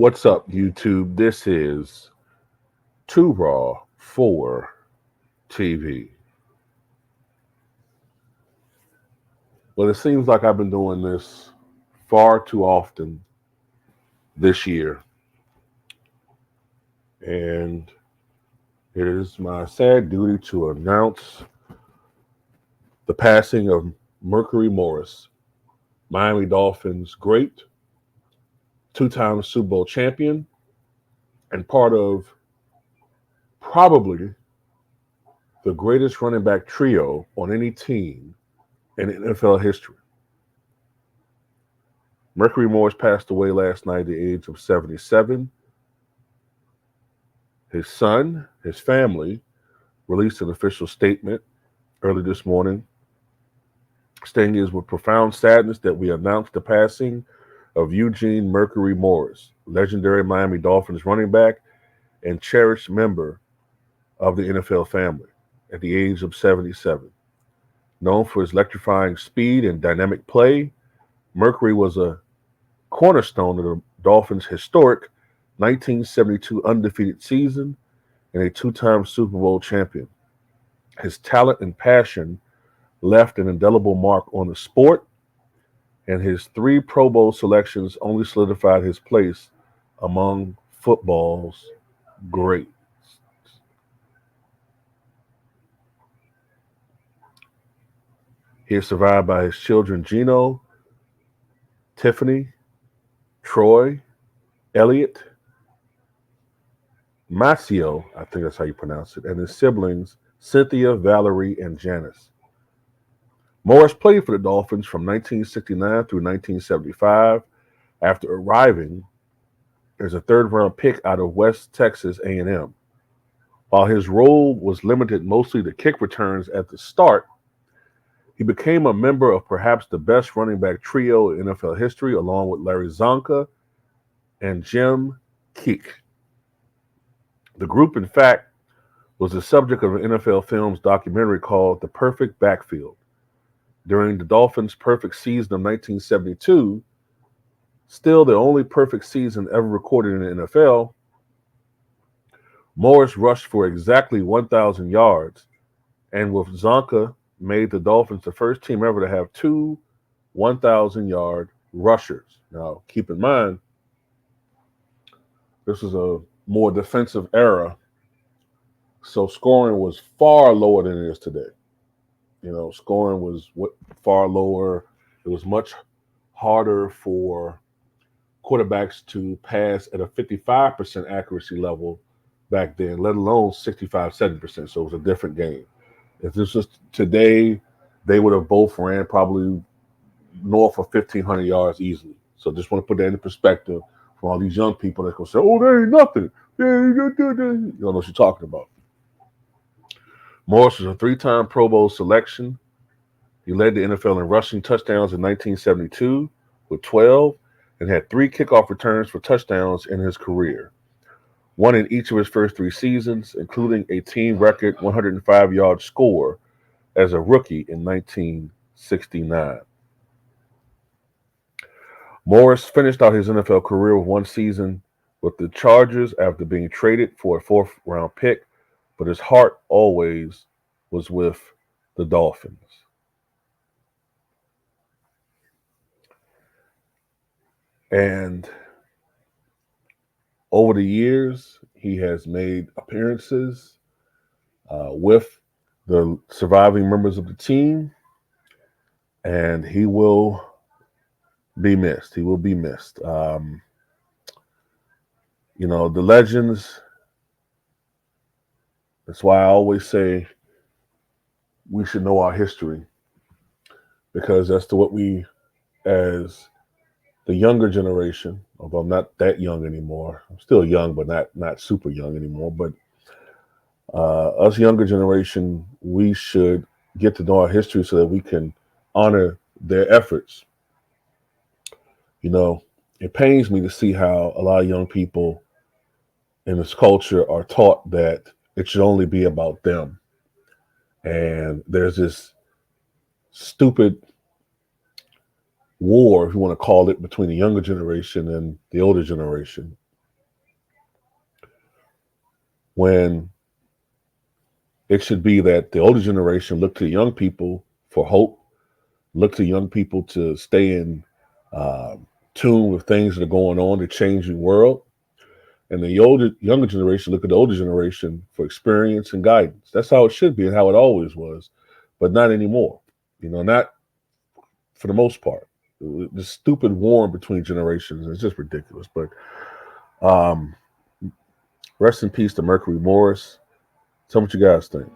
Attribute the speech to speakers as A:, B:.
A: What's up, YouTube? This is Too Raw for TV. Well, it seems like I've been doing this far too often this year, and it is my sad duty to announce the passing of Mercury Morris, Miami Dolphins great, two-time Super Bowl champion, and part of probably the greatest running back trio on any team in NFL history. Mercury Morris passed away last night at the age of 77. His son, his family, released an official statement early this morning, stating it is with profound sadness that we announce the passing of Eugene Mercury Morris, legendary Miami Dolphins running back and cherished member of the NFL family, at the age of 77. Known for his electrifying speed and dynamic play, Mercury was a cornerstone of the Dolphins' historic 1972 undefeated season and a two-time Super Bowl champion. His talent and passion left an indelible mark on the sport, and his three Pro Bowl selections only solidified his place among football's greats. He is survived by his children Gino, Tiffany, Troy, Elliot, Macio, I think that's how you pronounce it, and his siblings Cynthia, Valerie, and Janice. Morris played for the Dolphins from 1969 through 1975 after arriving as a third-round pick out of West Texas A&M. While his role was limited mostly to kick returns at the start, he became a member of perhaps the best running back trio in NFL history, along with Larry Zonka and Jim Keek. The group, in fact, was the subject of an NFL Films documentary called The Perfect Backfield. During the Dolphins' perfect season of 1972, still the only perfect season ever recorded in the NFL, Morris rushed for exactly 1,000 yards, and with Zonka, made the Dolphins the first team ever to have two 1,000-yard rushers. Now, keep in mind, this is a more defensive era, so scoring was far lower than it is today. Scoring was far lower. It was much harder for quarterbacks to pass at a 55% accuracy level back then, let alone 65, 70%. So it was a different game. If this was today, they would have both ran probably north of 1,500 yards easily. So just want to put that in perspective for all these young people that's going to say, oh, there ain't nothing. You don't know what you're talking about. Morris was a three-time Pro Bowl selection. He led the NFL in rushing touchdowns in 1972 with 12 and had three kickoff returns for touchdowns in his career, one in each of his first three seasons, including a team record 105-yard score as a rookie in 1969. Morris finished out his NFL career with one season with the Chargers after being traded for a fourth-round pick, but his heart always was with the Dolphins. And over the years, he has made appearances with the surviving members of the team, and he will be missed. He will be missed. The legends, that's why I always say we should know our history, because that's what we, as the younger generation, although I'm not that young anymore. I'm still young, but not super young anymore. But us younger generation, we should get to know our history so that we can honor their efforts. It pains me to see how a lot of young people in this culture are taught that it should only be about them. And there's this stupid war, if you want to call it, between the younger generation and the older generation. when it should be that the older generation look to the young people for hope, look to young people to stay in uh, tune with things that are going on, the changing world. And the younger generation look at the older generation for experience and guidance. That's how it should be and how it always was, but not anymore. Not for the most part. The stupid war between generations is just ridiculous. But rest in peace to Mercury Morris. Tell me what you guys think.